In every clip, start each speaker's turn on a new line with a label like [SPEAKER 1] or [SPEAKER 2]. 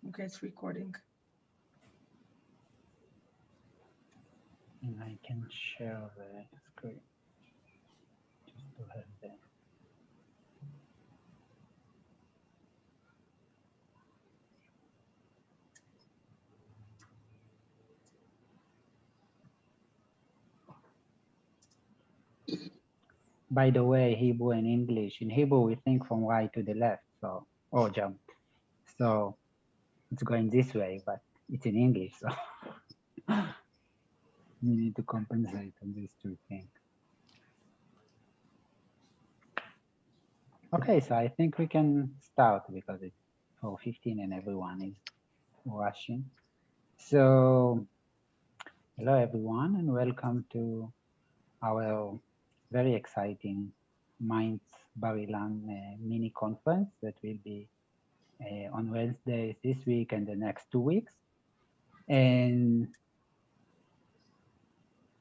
[SPEAKER 1] Okay, it's recording.
[SPEAKER 2] And I can share the screen just to have the. By the way, Hebrew and English. In Hebrew, we think from right to the left, so or jump. So it's going this way, but it's in English, so you need to compensate on these two things. Okay, so I think we can start because it's 4:15 and everyone is rushing. So hello everyone and welcome to our very exciting Mainz Bar Ilan mini conference that will be on Wednesday this week and the next 2 weeks. And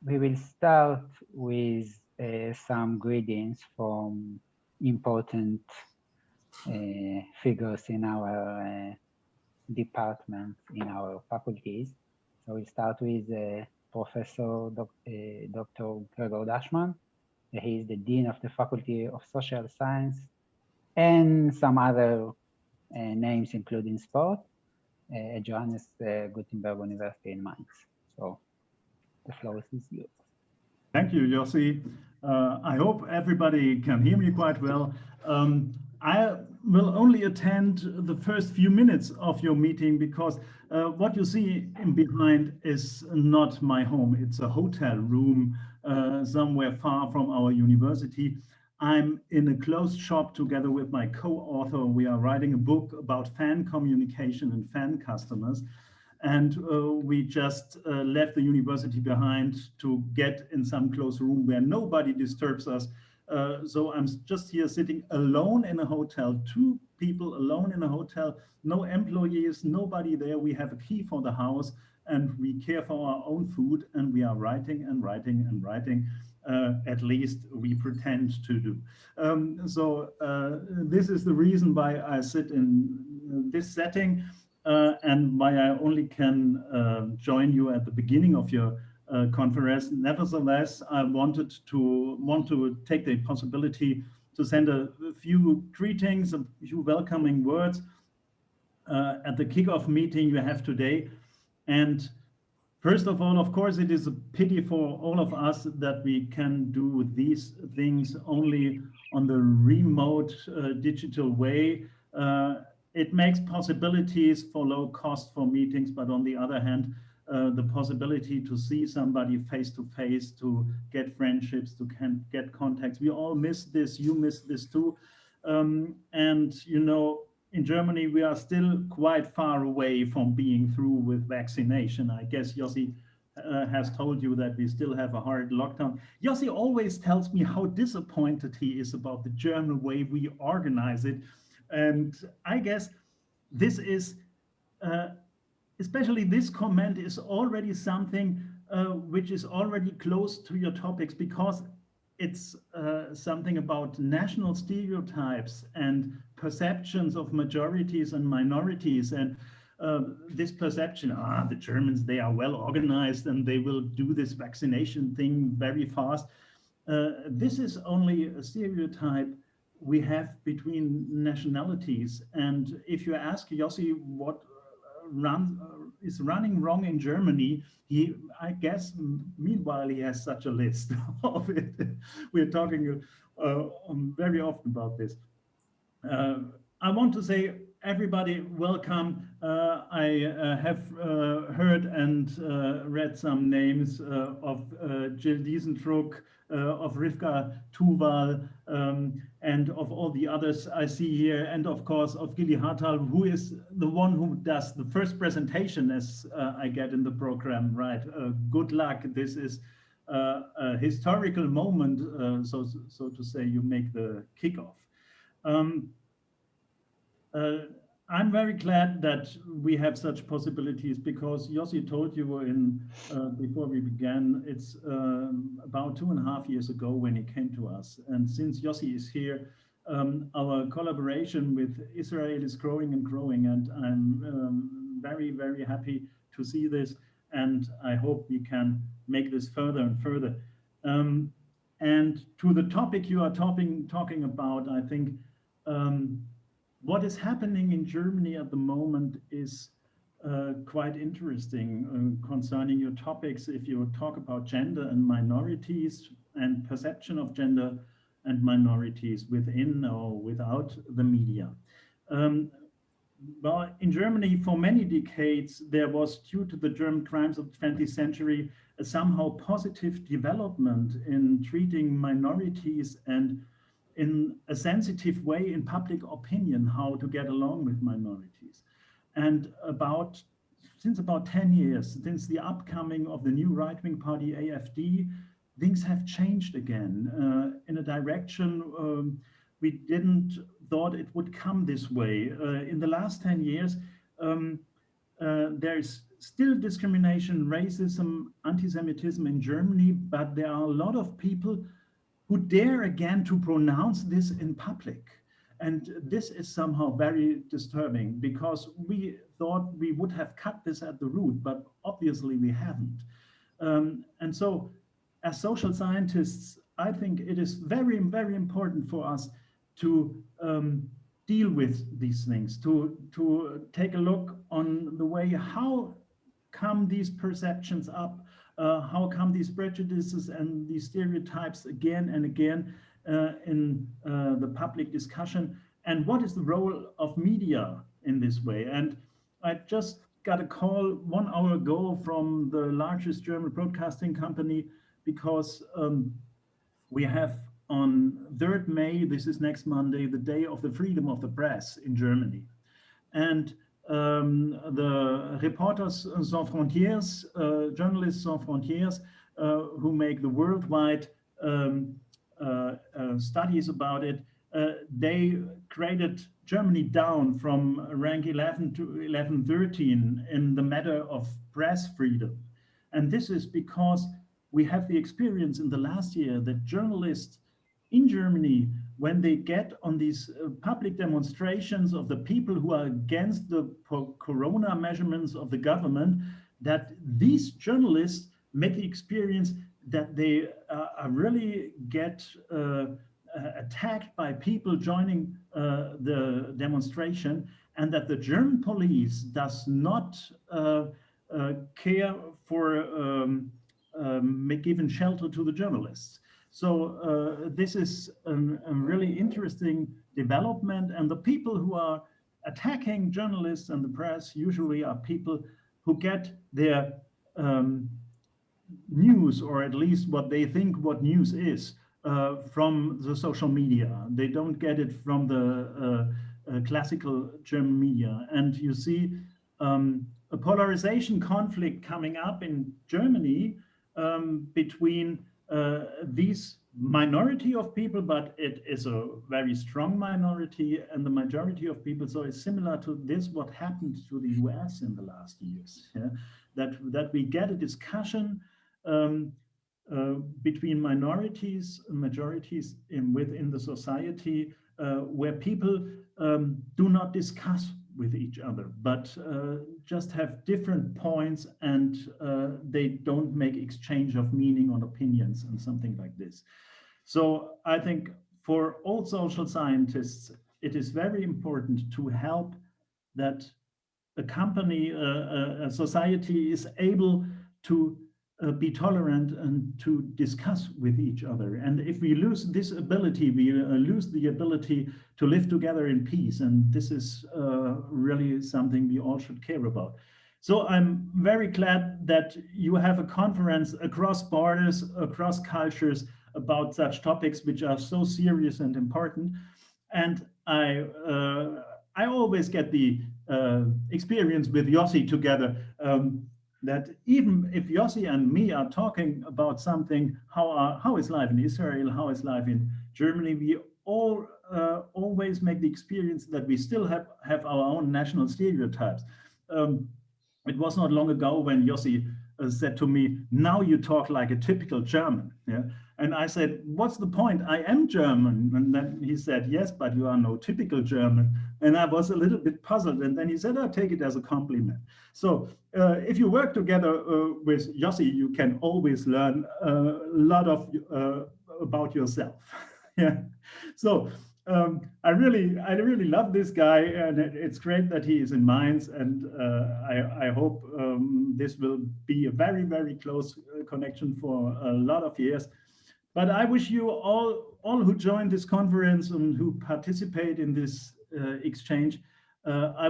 [SPEAKER 2] we will start with some greetings from important figures in our departments, in our faculties. So we'll start with Professor Dr. Gregor Dashman. He is the Dean of the Faculty of Social Science, and some other names including sport at Johannes Gutenberg University in Mainz. So the floor is yours.
[SPEAKER 3] Thank you, Yossi. I hope everybody can hear me quite well. I will only attend the first few minutes of your meeting because what you see in behind is not my home. It's a hotel room somewhere far from our university. I'm in a closed shop together with my co-author. We are writing a book about fan communication and fan customers. And we just left the university behind to get in some closed room where nobody disturbs us. So I'm just here sitting alone in a hotel, 2 people alone in a hotel, no employees, nobody there. We have a key for the house and we care for our own food and we are writing and writing and writing. At least we pretend to do. This is the reason why I sit in this setting. And why I only can join you at the beginning of your conference. Nevertheless, I want to take the possibility to send a few greetings, a few welcoming words at the kickoff meeting you have today. And first of all, of course, it is a pity for all of us that we can do these things only on the remote digital way. It makes possibilities for low cost for meetings, but on the other hand, the possibility to see somebody face to face, to get friendships, to get contacts. We all miss this, you miss this too. And you know, in Germany, we are still quite far away from being through with vaccination. I guess Yossi has told you that we still have a hard lockdown. Yossi always tells me how disappointed he is about the German way we organize it. And I guess this is, especially this comment is already something which is already close to your topics because it's something about national stereotypes and perceptions of majorities and minorities. And this perception, the Germans, they are well organized and they will do this vaccination thing very fast. This is only a stereotype we have between nationalities. And if you ask Yossi what is running wrong in Germany, I guess, meanwhile, he has such a list of it. We're talking very often about this. I want to say, everybody, welcome. I have heard and read some names of Jill Diesendruck, of Rivka Tuval, and of all the others I see here, and of course of Gilly Hartal, who is the one who does the first presentation as I get in the program, right? Good luck. This is a historical moment, so to say, you make the kickoff. I'm very glad that we have such possibilities because Yossi told you before we began, it's about 2.5 years ago when he came to us. And since Yossi is here, our collaboration with Israel is growing and growing, and I'm very, very happy to see this, and I hope we can make this further and further. And to the topic you are talking about, I think what is happening in Germany at the moment is quite interesting concerning your topics. If you talk about gender and minorities and perception of gender and minorities within or without the media. Well, in Germany, for many decades, there was, due to the German crimes of the 20th century, a somehow positive development in treating minorities and in a sensitive way in public opinion, how to get along with minorities. And since about 10 years, since the upcoming of the new right-wing party AfD, things have changed again in a direction we didn't thought it would come this way. In the last 10 years, there's still discrimination, racism, anti-Semitism in Germany, but there are a lot of people who dare again to pronounce this in public. And this is somehow very disturbing, because we thought we would have cut this at the root, but obviously we haven't. And so as social scientists, I think it is very, very important for us to deal with these things, to take a look on the way, how come these perceptions up, how come these prejudices and these stereotypes again and again in the public discussion, and what is the role of media in this way. And I just got a call 1 hour ago from the largest German broadcasting company, because we have on 3rd May, this is next Monday, the day of the freedom of the press in Germany. And the Reporters Sans Frontières, Journalists Sans Frontières, who make the worldwide studies about it, they graded Germany down from rank 11 to 13 in the matter of press freedom. And this is because we have the experience in the last year that journalists in Germany, when they get on these public demonstrations of the people who are against the corona measurements of the government, that these journalists make the experience that they really get attacked by people joining the demonstration, and that the German police does not care for giving shelter to the journalists. So this is a really interesting development, and the people who are attacking journalists and the press usually are people who get their news, or at least what they think what news is, from the social media. They don't get it from the classical German media. And you see a polarization conflict coming up in Germany between these minority of people, but it is a very strong minority, and the majority of people. So it's similar to this, what happened to the US in the last years, yeah? That we get a discussion between minorities and majorities within the society, where people do not discuss with each other, but just have different points, and they don't make exchange of meaning on opinions and something like this. So I think for all social scientists, it is very important to help that a company, a society is able to be tolerant and to discuss with each other. And if we lose this ability, we lose the ability to live together in peace. And this is really something we all should care about. So I'm very glad that you have a conference across borders, across cultures, about such topics which are so serious and important. And I always get the experience with Yossi together, that even if Yossi and me are talking about something, how is life in Israel, how is life in Germany, we all always make the experience that we still have our own national stereotypes. It was not long ago when Yossi said to me, "Now you talk like a typical German." Yeah. And I said, "What's the point? I am German." And then he said, "Yes, but you are no typical German." And I was a little bit puzzled. And then he said, "I'll take it as a compliment." So if you work together with Yossi, you can always learn a lot of about yourself. Yeah. So I really love this guy, and it's great that he is in Mainz, and I hope this will be a very, very close connection for a lot of years. But I wish you all who join this conference and who participate in this exchange, I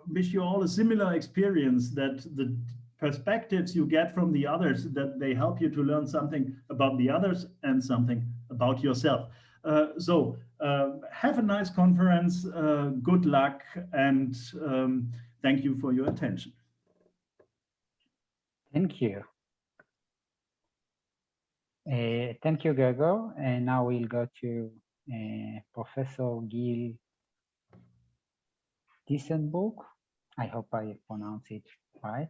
[SPEAKER 3] wish you all a similar experience, that the perspectives you get from the others, that they help you to learn something about the others and something about yourself. So have a nice conference, good luck, and thank you for your attention.
[SPEAKER 2] Thank you. Thank you, Gregor. And now we'll go to Professor Gil Hartal. I hope I pronounce it right.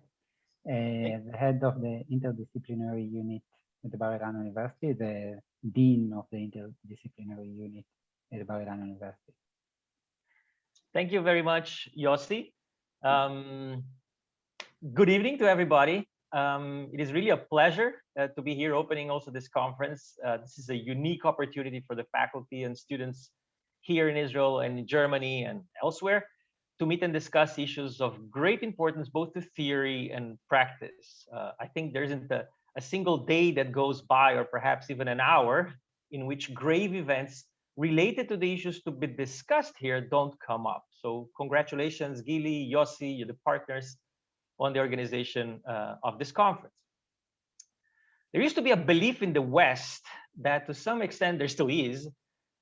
[SPEAKER 2] The head of the interdisciplinary unit at the Bar-Ilan University, the dean of the interdisciplinary unit at the Bar-Ilan University.
[SPEAKER 1] Thank you very much, Yossi. Good evening to everybody. It is really a pleasure to be here opening also this conference. This is a unique opportunity for the faculty and students here in Israel and in Germany and elsewhere to meet and discuss issues of great importance both to theory and practice. I think there isn't a single day that goes by, or perhaps even an hour, in which grave events related to the issues to be discussed here don't come up. So congratulations, Gilly, Yossi, you're the partners on the organization of this conference. There used to be a belief in the West that, to some extent there still is,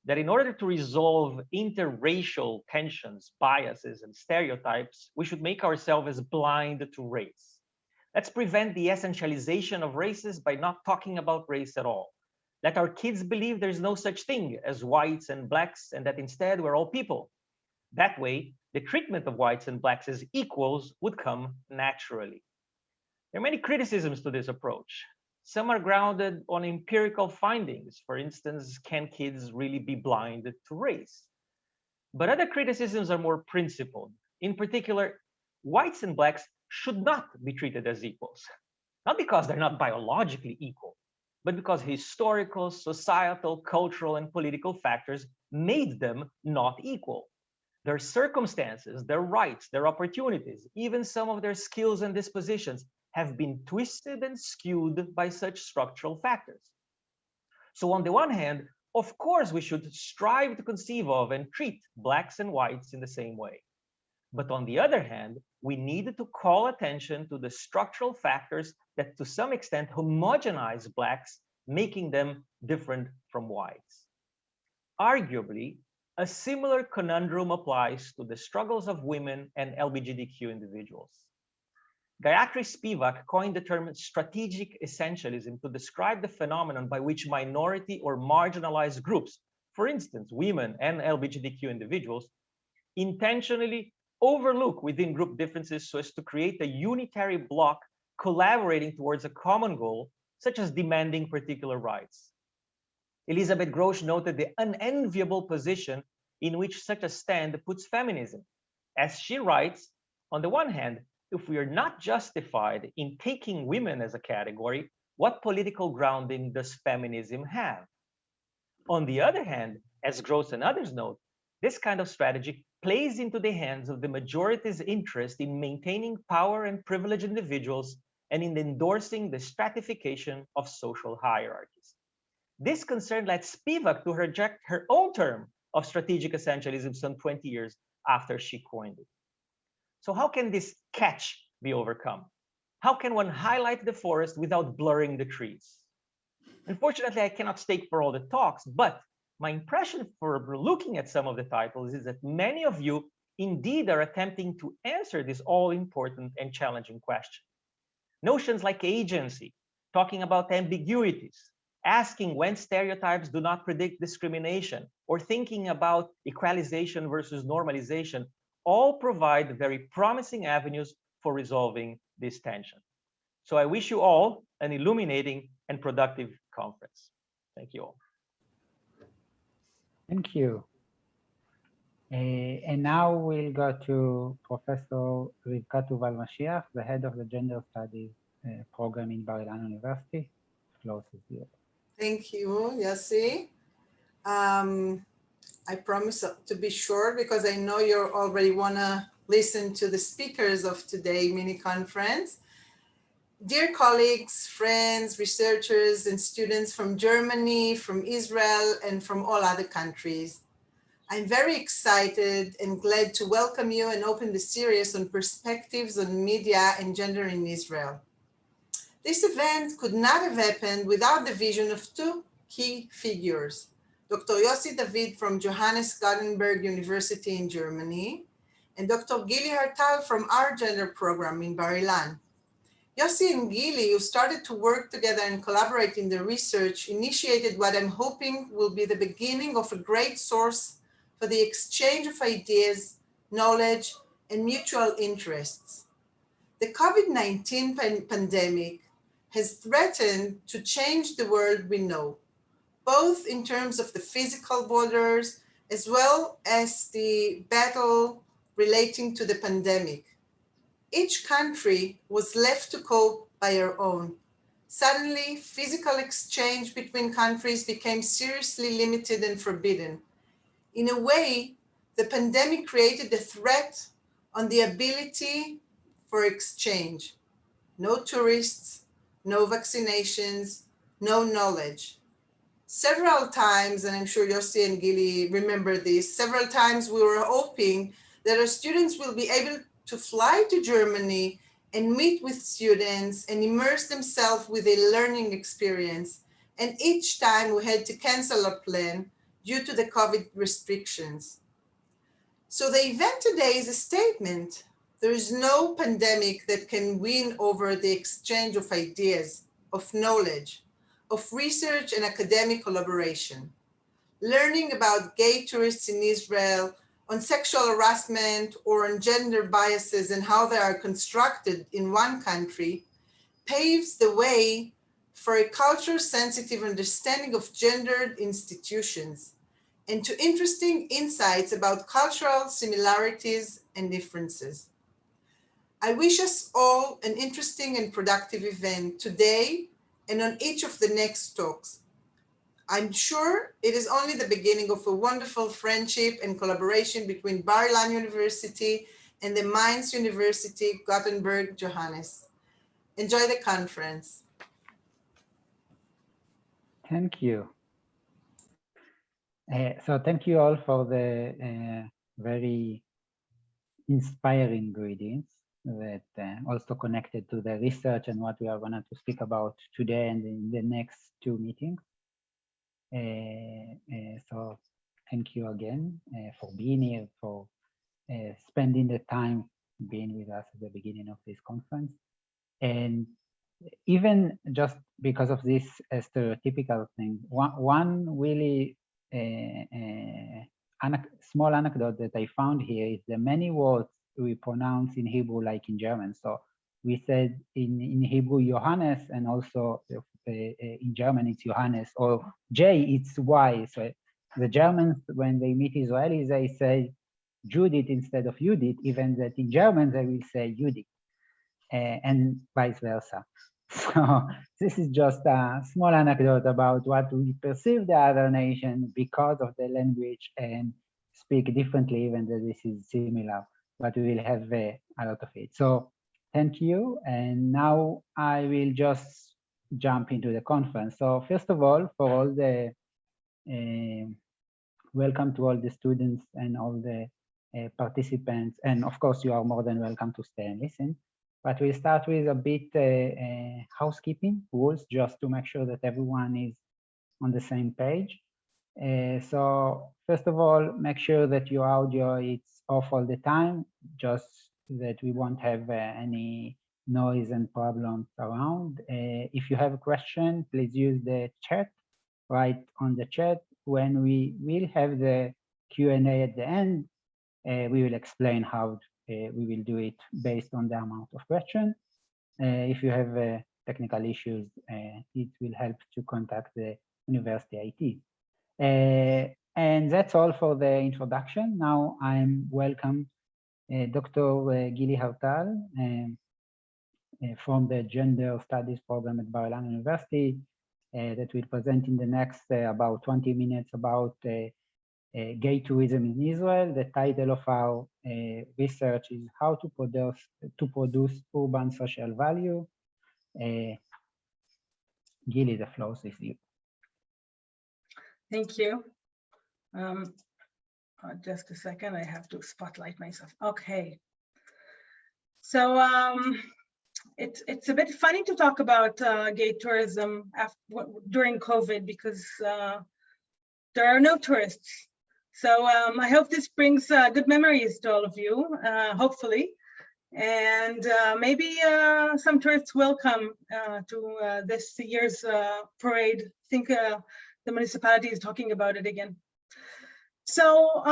[SPEAKER 1] that in order to resolve interracial tensions, biases, and stereotypes, we should make ourselves blind to race. Let's prevent the essentialization of races by not talking about race at all. Let our kids believe there's no such thing as whites and blacks, and that instead we're all people. That way, the treatment of whites and blacks as equals would come naturally. There are many criticisms to this approach. Some are grounded on empirical findings. For instance, can kids really be blind to race? But other criticisms are more principled. In particular, whites and blacks should not be treated as equals. Not because they're not biologically equal, but because historical, societal, cultural, and political factors made them not equal. Their circumstances, their rights, their opportunities, even some of their skills and dispositions have been twisted and skewed by such structural factors. So on the one hand, of course, we should strive to conceive of and treat blacks and whites in the same way. But on the other hand, we need to call attention to the structural factors that to some extent homogenize blacks, making them different from whites. Arguably, a similar conundrum applies to the struggles of women and LGBTQ individuals. Gayatri Spivak coined the term strategic essentialism to describe the phenomenon by which minority or marginalized groups, for instance, women and LGBTQ individuals, intentionally overlook within group differences so as to create a unitary bloc collaborating towards a common goal, such as demanding particular rights. Elizabeth Grosz noted the unenviable position in which such a stand puts feminism. As she writes, on the one hand, if we are not justified in taking women as a category, what political grounding does feminism have? On the other hand, as Grosz and others note, this kind of strategy plays into the hands of the majority's interest in maintaining power and privileged individuals and in endorsing the stratification of social hierarchies. This concern led Spivak to reject her own term of strategic essentialism some 20 years after she coined it. So how can this catch be overcome? How can one highlight the forest without blurring the trees? Unfortunately, I cannot stake for all the talks, but my impression for looking at some of the titles is that many of you indeed are attempting to answer this all-important and challenging question. Notions like agency, talking about ambiguities, asking when stereotypes do not predict discrimination, or thinking about equalization versus normalization, all provide very promising avenues for resolving this tension. So I wish you all an illuminating and productive conference. Thank you all.
[SPEAKER 2] Thank you. And now we'll go to Professor Rivka Tuval-Mashiach, the head of the Gender Studies program in Bar-Ilan University. Floor is yours.
[SPEAKER 4] Thank you, Yossi. I promise to be short because I know you already want to listen to the speakers of today's mini conference. Dear colleagues, friends, researchers, and students from Germany, from Israel, and from all other countries, I'm very excited and glad to welcome you and open the series on perspectives on media and gender in Israel. This event could not have happened without the vision of two key figures, Dr. Yossi David from Johannes Gutenberg University in Germany, and Dr. Gilly Hartal from our gender program in Bar-Ilan. Yossi and Gilly, who started to work together and collaborate in the research, initiated what I'm hoping will be the beginning of a great source for the exchange of ideas, knowledge, and mutual interests. The COVID-19 pandemic has threatened to change the world we know, both in terms of the physical borders as well as the battle relating to the pandemic. Each country was left to cope by her own. Suddenly, physical exchange between countries became seriously limited and forbidden. In a way, the pandemic created a threat on the ability for exchange. No tourists, no vaccinations, no knowledge. Several times, and I'm sure Yossi and Gilly remember this, several times we were hoping that our students will be able to fly to Germany and meet with students and immerse themselves with a learning experience. And each time we had to cancel our plan due to the COVID restrictions. So the event today is a statement. There is no pandemic that can win over the exchange of ideas, of knowledge, of research and academic collaboration. Learning about gay tourists in Israel, on sexual harassment or on gender biases and how they are constructed in one country paves the way for a culture-sensitive understanding of gendered institutions and to interesting insights about cultural similarities and differences. I wish us all an interesting and productive event today and on each of the next talks. I'm sure it is only the beginning of a wonderful friendship and collaboration between Bar-Ilan University and the Mainz University, Gothenburg, Johannes. Enjoy the conference.
[SPEAKER 2] Thank you. So thank you all for the very inspiring greetings that also connected to the research and what we are going to speak about today and in the next two meetings. So thank you again for being here, for spending the time being with us at the beginning of this conference. And even just because of this stereotypical thing, one really small anecdote that I found here is the many words we pronounce in Hebrew like in German. So we said in Hebrew Johannes, and also in German it's Johannes, or J it's Y. So the Germans, when they meet Israelis, they say Judith instead of Judith, even that in German they will say Judith, and vice versa. So this is just a small anecdote about what we perceive the other nation because of the language and speak differently, even though this is similar, but we will have a lot of it. So thank you. And now I will just jump into the conference. So first of all, for all the, welcome to all the students and all the participants. And of course, you are more than welcome to stay and listen. But we'll start with a bit housekeeping rules, just to make sure that everyone is on the same page. So first of all, make sure that your audio is off all the time, just that we won't have any noise and problems around. If you have a question, please use the chat, write on the chat. When we will have the Q&A at the end, we will explain how we will do it based on the amount of questions. If you have technical issues, it will help to contact the university IT. And that's all for the introduction. Now I'm welcome Dr. Gilly Hartal from the Gender Studies program at Bar-Ilan University that will present in the next about 20 minutes about gay tourism in Israel. The title of our research is How to Produce Urban Social Value. Gilly, the floor is you.
[SPEAKER 5] Thank you. Just a second, I have to spotlight myself. Okay. So it's a bit funny to talk about gay tourism during COVID because there are no tourists. So I hope this brings good memories to all of you, hopefully. And maybe some tourists will come to this year's parade. I think the municipality is talking about it again. So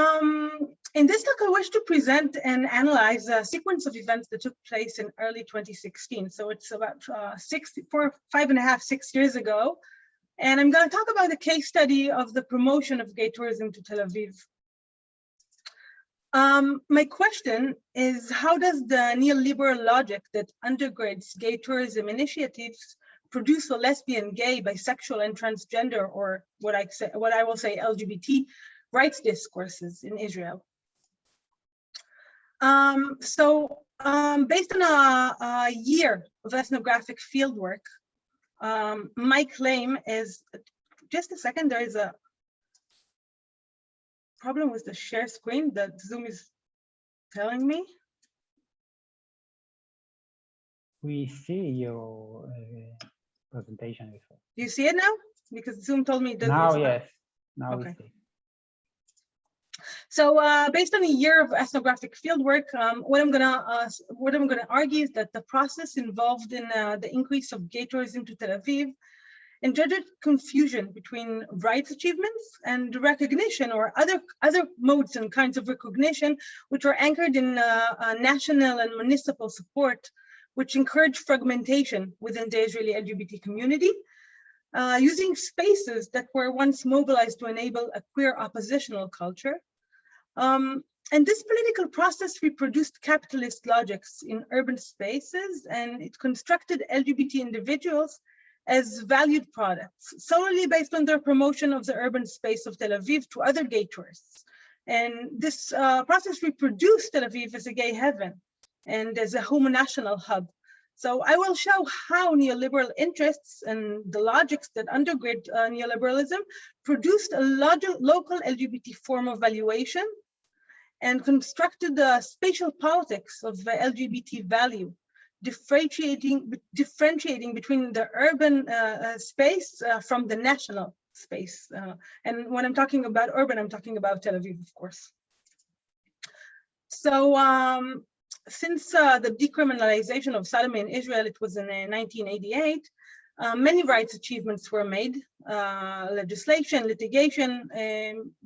[SPEAKER 5] in this talk, I wish to present and analyze a sequence of events that took place in early 2016. So it's about 5.5, 6 years ago. And I'm going to talk about the case study of the promotion of gay tourism to Tel Aviv. My question is, how does the neoliberal logic that undergirds gay tourism initiatives produce a lesbian, gay, bisexual, and transgender, or what I will say LGBT rights discourses in Israel? Based on a year of ethnographic fieldwork, my claim is, just a second, there is a problem with the share screen that Zoom is telling me.
[SPEAKER 2] We see your presentation before.
[SPEAKER 5] Do you see it now? Because Zoom told me it doesn't.
[SPEAKER 2] Now, yes. Now
[SPEAKER 5] okay.
[SPEAKER 2] We see.
[SPEAKER 5] So based on a year of ethnographic fieldwork, what I'm gonna argue is that the process involved in the increase of gay tourism to Tel Aviv engendered confusion between rights achievements and recognition, or other modes and kinds of recognition, which are anchored in national and municipal support, which encourage fragmentation within the Israeli LGBT community, using spaces that were once mobilized to enable a queer oppositional culture. And this political process reproduced capitalist logics in urban spaces, and it constructed LGBT individuals as valued products, solely based on their promotion of the urban space of Tel Aviv to other gay tourists. And this process reproduced Tel Aviv as a gay heaven and as a homonational hub. So I will show how neoliberal interests and the logics that undergird neoliberalism produced a local LGBT form of valuation and constructed the spatial politics of LGBT value, differentiating between the urban space from the national space. And when I'm talking about urban, I'm talking about Tel Aviv, of course. So since the decriminalization of sodomy in Israel, it was in 1988, many rights achievements were made, legislation, litigation,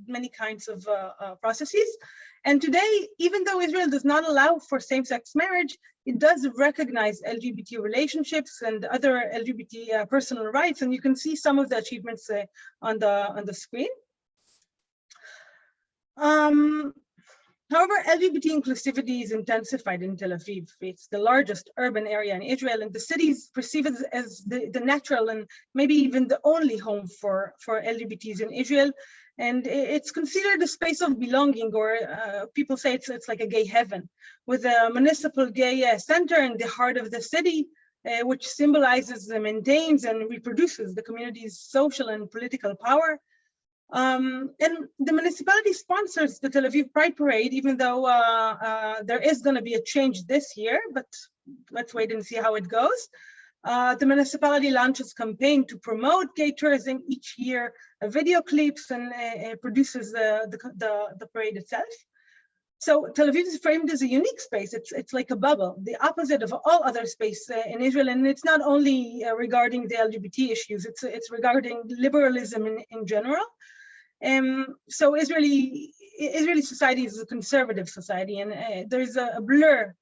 [SPEAKER 5] many kinds of processes. And today, even though Israel does not allow for same-sex marriage, it does recognize LGBT relationships and other LGBT personal rights. And you can see some of the achievements on the screen. However, LGBT inclusivity is intensified in Tel Aviv. It's the largest urban area in Israel, and the city is perceived as the natural and maybe even the only home for LGBTs in Israel. And it's considered a space of belonging, or people say it's like a gay heaven, with a municipal gay center in the heart of the city, which symbolizes, maintains, and reproduces the community's social and political power. And the municipality sponsors the Tel Aviv Pride Parade, even though there is going to be a change this year, but let's wait and see how it goes. The municipality launches a campaign to promote gay tourism each year, video clips, and produces the parade itself. So Tel Aviv is framed as a unique space. It's like a bubble, the opposite of all other space in Israel. And it's not only regarding the LGBT issues, it's regarding liberalism in general. So Israeli society is a conservative society, and there's a blur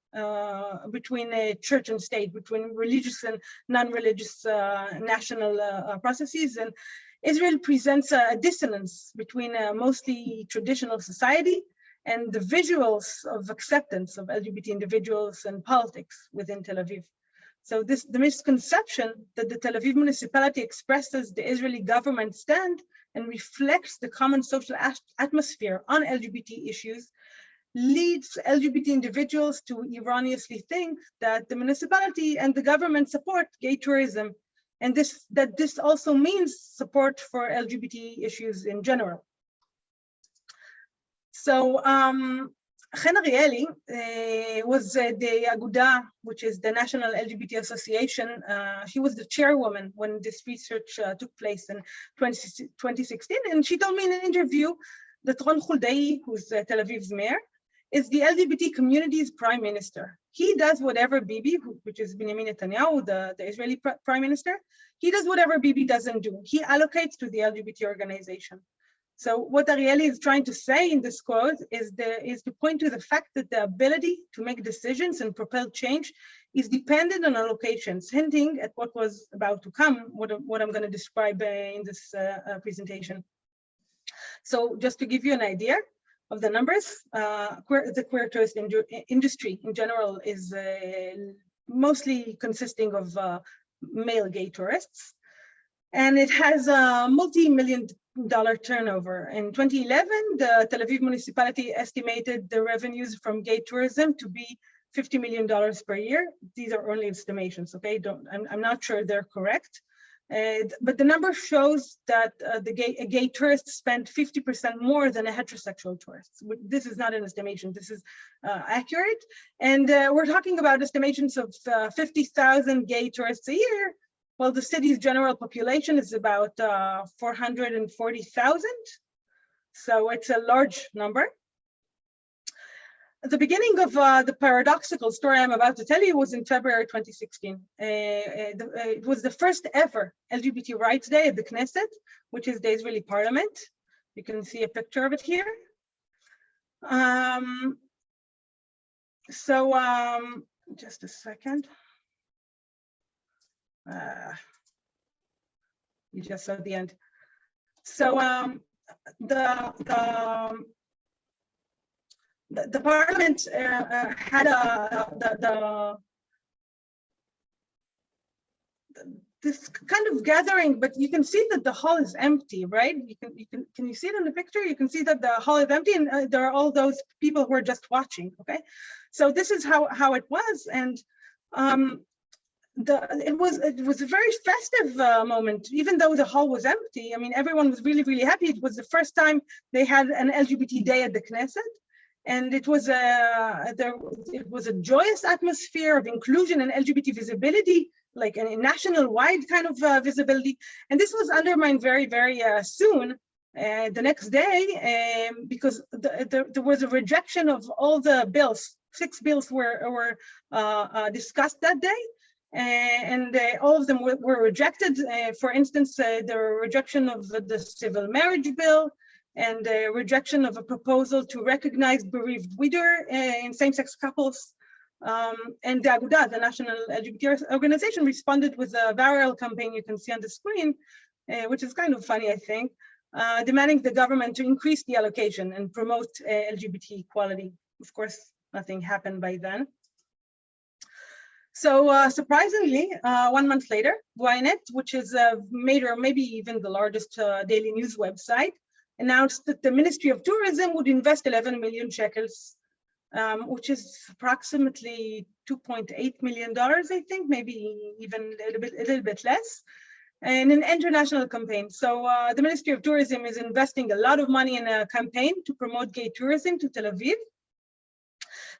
[SPEAKER 5] between church and state, between religious and non-religious national processes. And Israel presents a dissonance between a mostly traditional society and the visuals of acceptance of LGBT individuals and politics within Tel Aviv. So the misconception that the Tel Aviv municipality expresses the Israeli government stand and reflects the common social atmosphere on LGBT issues leads LGBT individuals to erroneously think that the municipality and the government support gay tourism, and that this also means support for LGBT issues in general. So Chen Arieli was the Aguda, which is the National LGBT Association. She was the chairwoman when this research took place in 2016. And she told me in an interview that Ron Huldai, who's Tel Aviv's mayor, is the LGBT community's prime minister. He does whatever Bibi, which is Benjamin Netanyahu, the Israeli prime minister, he does whatever Bibi doesn't do. He allocates to the LGBT organization. So what Arieli is trying to say in this quote is to point to the fact that the ability to make decisions and propel change is dependent on allocations, hinting at what was about to come, what I'm going to describe in this presentation. So just to give you an idea of the numbers, the queer tourist industry in general is mostly consisting of male gay tourists. And it has a multi-million-dollar turnover. In 2011, the Tel Aviv municipality estimated the revenues from gay tourism to be $50 million per year. These are only estimations, okay? I'm not sure they're correct. But the number shows that a gay tourist spent 50% more than a heterosexual tourist. This is not an estimation, this is accurate. And we're talking about estimations of 50,000 gay tourists a year. Well, the city's general population is about 440,000. So it's a large number. The beginning of the paradoxical story I'm about to tell you was in February 2016. It was the first ever LGBT Rights Day at the Knesset, which is the Israeli parliament. You can see a picture of it here. Just a second. You just saw the end. So the parliament had this kind of gathering, but you can see that the hall is empty, right? Can you see it in the picture? You can see that the hall is empty, and there are all those people who are just watching. Okay, so this is how it was, and it was a very festive moment, even though the hall was empty. I mean, everyone was really, really happy. It was the first time they had an LGBT day at the Knesset. And it was a joyous atmosphere of inclusion and LGBT visibility, like a national-wide kind of visibility. And this was undermined very, very soon, the next day, because there was a rejection of all the bills. 6 bills were discussed that day. And all of them were rejected. For instance, the rejection of the civil marriage bill, and the rejection of a proposal to recognize bereaved widow in same-sex couples. And the Aguda, the National LGBT Organization, responded with a viral campaign you can see on the screen, which is kind of funny, I think, demanding the government to increase the allocation and promote LGBT equality. Of course, nothing happened by then. So surprisingly, 1 month later, Ynet, which is a major, maybe even the largest daily news website, announced that the Ministry of Tourism would invest 11 million shekels, which is approximately $2.8 million, I think, maybe even a little bit less, in an international campaign. So the Ministry of Tourism is investing a lot of money in a campaign to promote gay tourism to Tel Aviv.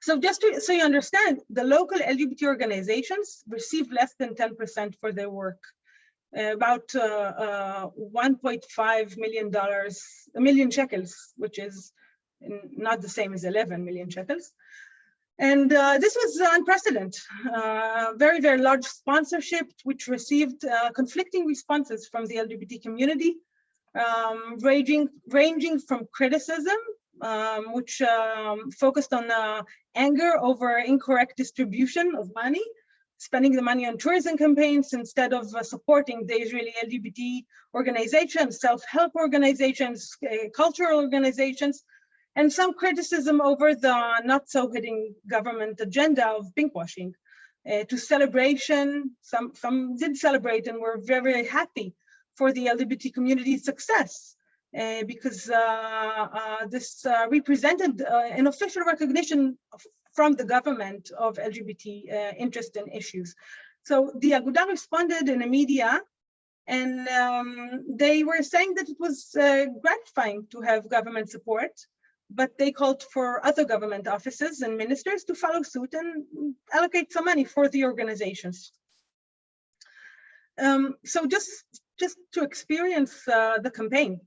[SPEAKER 5] So just so you understand, the local LGBT organizations receive less than 10% for their work. About $1.5 million shekels, which is not the same as 11 million shekels. And this was unprecedented. Very, very large sponsorship, which received conflicting responses from the LGBT community, ranging from criticism which focused on anger over incorrect distribution of money, spending the money on tourism campaigns instead of supporting the Israeli LGBT organizations, self-help organizations, cultural organizations, and some criticism over the not-so-hitting government agenda of pinkwashing. To celebration, some did celebrate and were very, very happy for the LGBT community's success because this represented an official recognition from the government of LGBT interest in issues. So the Aguda responded in the media, and they were saying that it was gratifying to have government support, but they called for other government offices and ministers to follow suit and allocate some money for the organizations. So just to experience the campaign,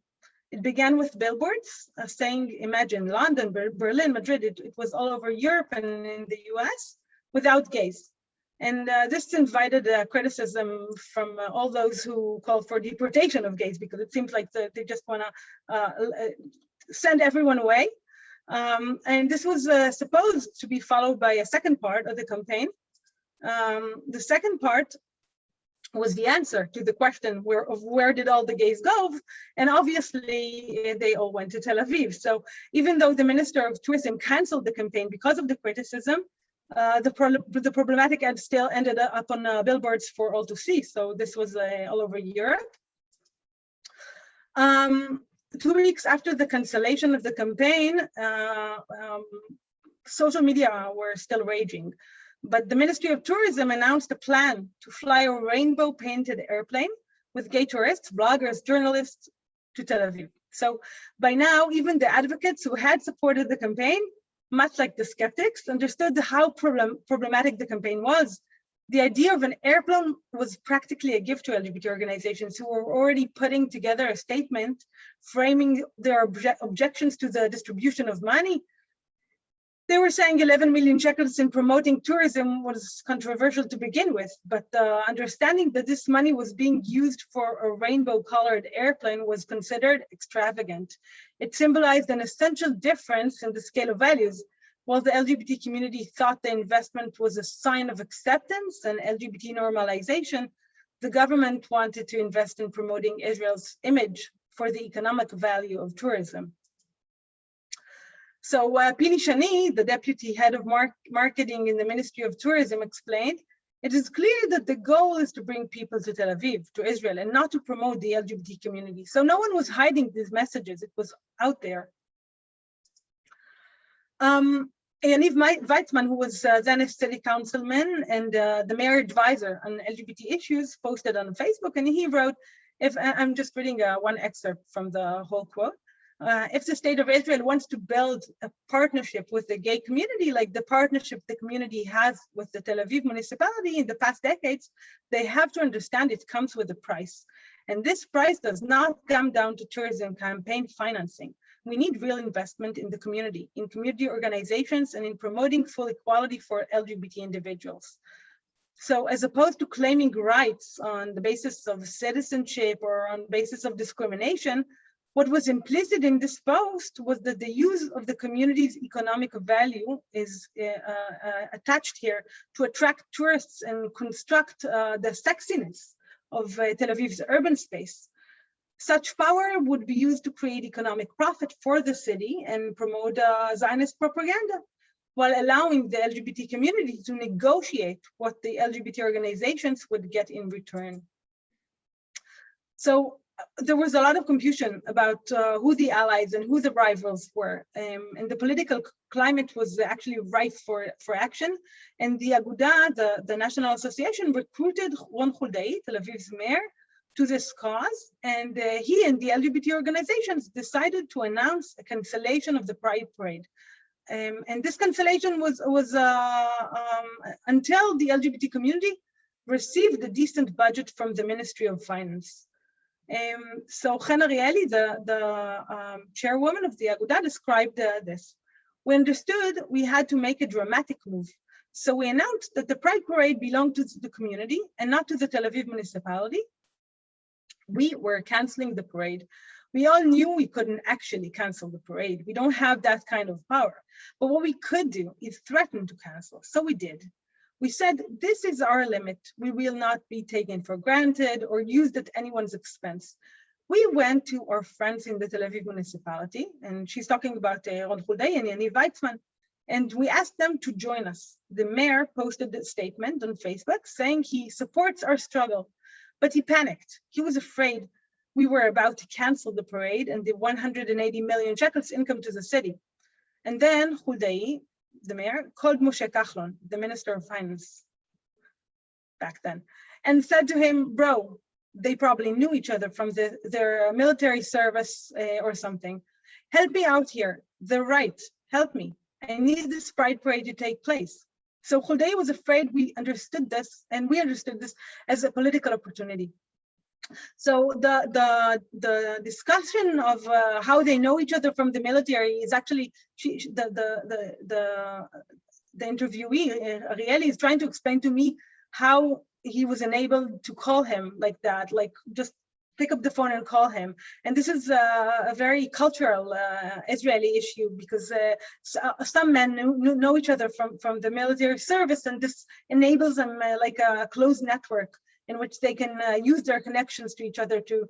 [SPEAKER 5] it began with billboards saying, imagine London, Berlin, Madrid, it was all over Europe and in the US, without gays. And this invited criticism from all those who call for deportation of gays, because it seems like they just want to send everyone away. And this was supposed to be followed by a second part of the campaign. The second part was the answer to the question where did all the gays go? And obviously they all went to Tel Aviv. So even though the Minister of Tourism canceled the campaign because of the criticism, the problematic ad still ended up on billboards for all to see. So this was all over Europe. 2 weeks after the cancellation of the campaign, social media were still raging. But the Ministry of Tourism announced a plan to fly a rainbow-painted airplane with gay tourists, bloggers, journalists to Tel Aviv. So by now, even the advocates who had supported the campaign, much like the skeptics, understood how problematic the campaign was. The idea of an airplane was practically a gift to LGBT organizations who were already putting together a statement framing their objections to the distribution of money. They were saying 11 million shekels in promoting tourism was controversial to begin with, but understanding that this money was being used for a rainbow-colored airplane was considered extravagant. It symbolized an essential difference in the scale of values. While the LGBT community thought the investment was a sign of acceptance and LGBT normalization, the government wanted to invest in promoting Israel's image for the economic value of tourism. So Pili Shani, the deputy head of marketing in the Ministry of Tourism, explained, it is clear that the goal is to bring people to Tel Aviv, to Israel, and not to promote the LGBT community. So no one was hiding these messages, it was out there. Yaniv Weizman, who was then a city councilman and the mayor advisor on LGBT issues, posted on Facebook, and he wrote, I'm just reading one excerpt from the whole quote. If the state of Israel wants to build a partnership with the gay community, like the partnership the community has with the Tel Aviv municipality in the past decades, they have to understand it comes with a price. And this price does not come down to tourism campaign financing. We need real investment in the community, in community organizations, and in promoting full equality for LGBT individuals. So as opposed to claiming rights on the basis of citizenship or on the basis of discrimination, what was implicit in this post was that the use of the community's economic value is attached here to attract tourists and construct the sexiness of Tel Aviv's urban space. Such power would be used to create economic profit for the city and promote Zionist propaganda, while allowing the LGBT community to negotiate what the LGBT organizations would get in return. So there was a lot of confusion about who the allies and who the rivals were, and the political climate was actually ripe for action. And the Aguda, the National Association, recruited Ron Huldai, Tel Aviv's mayor, to this cause, and he and the LGBT organizations decided to announce a cancellation of the Pride Parade. And this cancellation was until the LGBT community received a decent budget from the Ministry of Finance. So Chen Arieli, the chairwoman of the Aguda, described this. We understood we had to make a dramatic move. So we announced that the Pride Parade belonged to the community and not to the Tel Aviv municipality. We were canceling the parade. We all knew we couldn't actually cancel the parade. We don't have that kind of power. But what we could do is threaten to cancel. So we did. We said, this is our limit. We will not be taken for granted or used at anyone's expense. We went to our friends in the Tel Aviv municipality, and she's talking about Ron Huldai and Yaniv Weizman, and we asked them to join us. The mayor posted a statement on Facebook saying he supports our struggle, but he panicked. He was afraid we were about to cancel the parade and the 180 million shekels income to the city. And then Huldai, the mayor, called Moshe Kachlon, the Minister of Finance back then, and said to him, bro, they probably knew each other from their military service or something. Help me out here. They're right. Help me. I need this pride parade to take place. So Huldai was afraid we understood this, and we understood this as a political opportunity. So the discussion of how they know each other from the military is actually the interviewee, Arieli, is trying to explain to me how he was enabled to call him like that, like just pick up the phone and call him. And this is a very cultural Israeli issue, because some men know each other from the military service, and this enables them like a closed network in which they can use their connections to each other to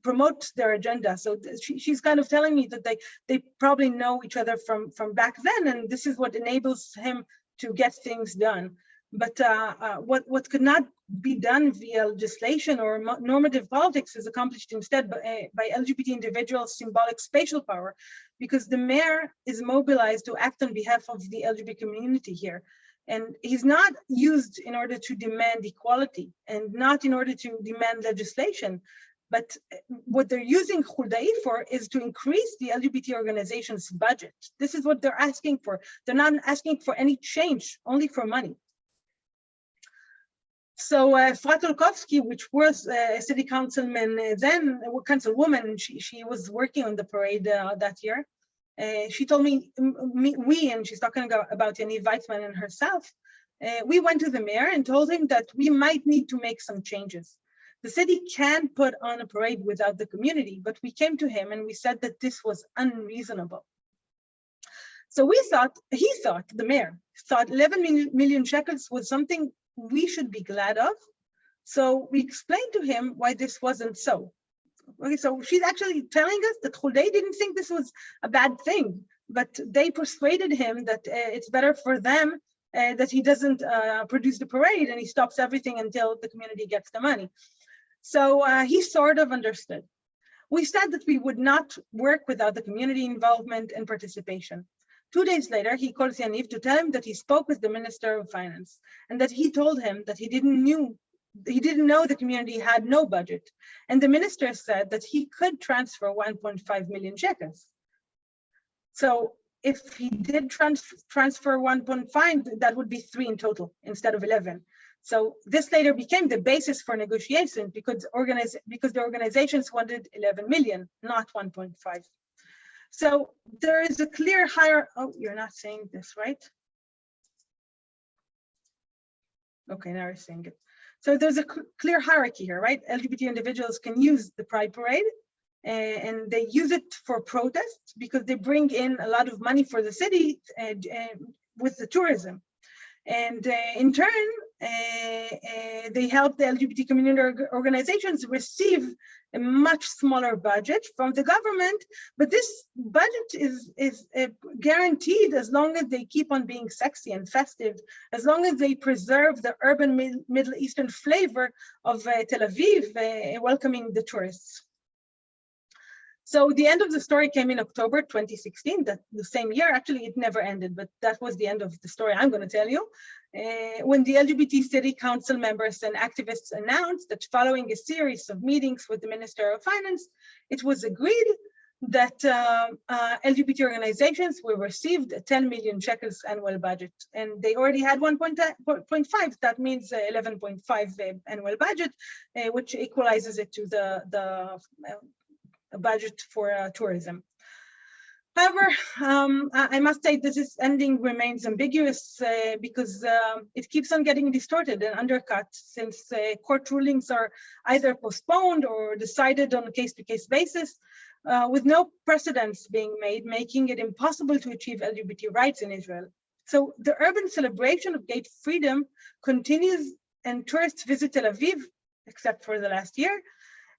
[SPEAKER 5] promote their agenda. So she's kind of telling me that they probably know each other from back then, and this is what enables him to get things done. But what could not be done via legislation or normative politics is accomplished instead by LGBT individuals' symbolic spatial power, because the mayor is mobilized to act on behalf of the LGBT community here. And he's not used in order to demand equality and not in order to demand legislation. But what they're using Huldai for is to increase the LGBT organization's budget. This is what they're asking for. They're not asking for any change, only for money. So Efrat Olkowski, which was a city councilman then, a councilwoman, she was working on the parade that year. She told me, and she's talking about Yaniv Weizman and herself, we went to the mayor and told him that we might need to make some changes. The city can put on a parade without the community, but we came to him and we said that this was unreasonable. So the mayor thought 11 million shekels was something we should be glad of. So we explained to him why this wasn't so. Okay, so she's actually telling us that Huldai didn't think this was a bad thing, but they persuaded him that it's better for them that he doesn't produce the parade and he stops everything until the community gets the money. So he sort of understood. We said that we would not work without the community involvement and participation. 2 days later, he calls Yaniv to tell him that he spoke with the Minister of Finance and that he told him that he didn't know the community had no budget. And the minister said that he could transfer 1.5 million shekels. So if he did transfer 1.5, that would be 3 in total instead of 11. So this later became the basis for negotiation because the organizations wanted 11 million, not 1.5. So there is a clear oh, you're not saying this, right? Okay, now you're saying it. So there's a clear hierarchy here, right? LGBT individuals can use the Pride Parade and they use it for protests because they bring in a lot of money for the city with the tourism. And in turn, they help the LGBT community organizations receive a much smaller budget from the government, but this budget is guaranteed as long as they keep on being sexy and festive, as long as they preserve the urban Middle Eastern flavor of Tel Aviv, welcoming the tourists. So the end of the story came in October 2016, that the same year. Actually, it never ended, but that was the end of the story I'm going to tell you. When the LGBT city council members and activists announced that following a series of meetings with the Minister of Finance, it was agreed that LGBT organizations will receive a 10 million shekels annual budget. And they already had 1.5, that means 11.5 annual budget, which equalizes it to the budget for tourism. However, I must say this ending remains ambiguous because it keeps on getting distorted and undercut since court rulings are either postponed or decided on a case-to-case basis. with no precedents being made, making it impossible to achieve LGBT rights in Israel. So the urban celebration of gay freedom continues, and tourists visit Tel Aviv, except for the last year,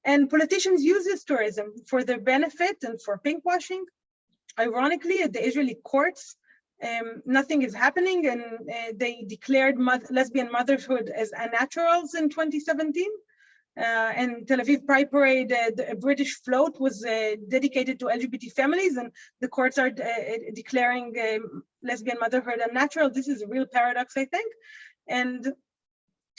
[SPEAKER 5] and politicians use this tourism for their benefit and for pinkwashing. Ironically, at the Israeli courts, nothing is happening, and they declared lesbian motherhood as unnatural in 2017. And Tel Aviv Pride Parade, the British float was dedicated to LGBT families, and the courts are declaring lesbian motherhood unnatural. This is a real paradox, I think. And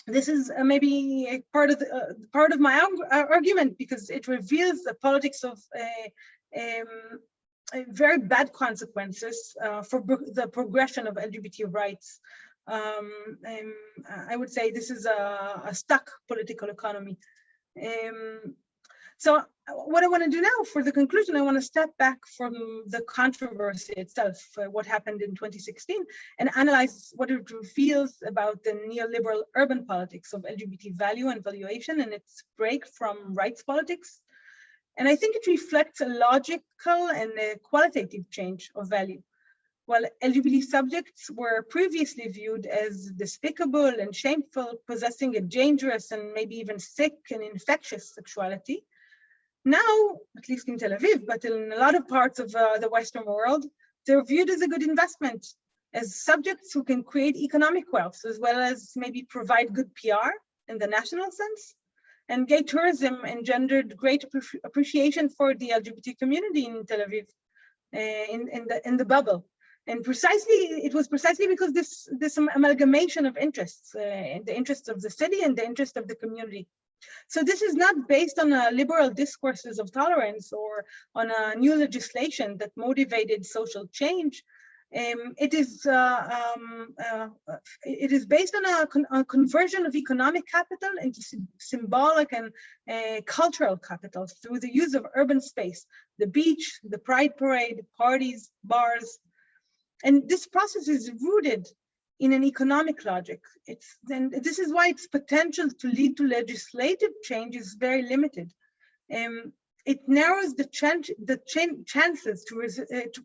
[SPEAKER 5] this is maybe part of my argument, because it reveals the politics of very bad consequences for the progression of LGBT rights. I would say this is a stuck political economy. So what I want to do now for the conclusion, I want to step back from the controversy itself, what happened in 2016, and analyze what it reveals about the neoliberal urban politics of LGBT value and valuation and its break from rights politics. And I think it reflects a logical and a qualitative change of value. While LGBT subjects were previously viewed as despicable and shameful, possessing a dangerous and maybe even sick and infectious sexuality, now, at least in Tel Aviv, but in a lot of parts of the Western world, they're viewed as a good investment, as subjects who can create economic wealth, as well as maybe provide good PR in the national sense. And gay tourism engendered great appreciation for the LGBT community in Tel Aviv, in the bubble. And it was precisely because this amalgamation of interests, the interests of the city and the interest of the community. So this is not based on liberal discourses of tolerance or on a new legislation that motivated social change. It is based on a conversion of economic capital into symbolic and cultural capital through the use of urban space, the beach, the pride parade, parties, bars. And this process is rooted in an economic logic. This is why its potential to lead to legislative change is very limited. It narrows the chances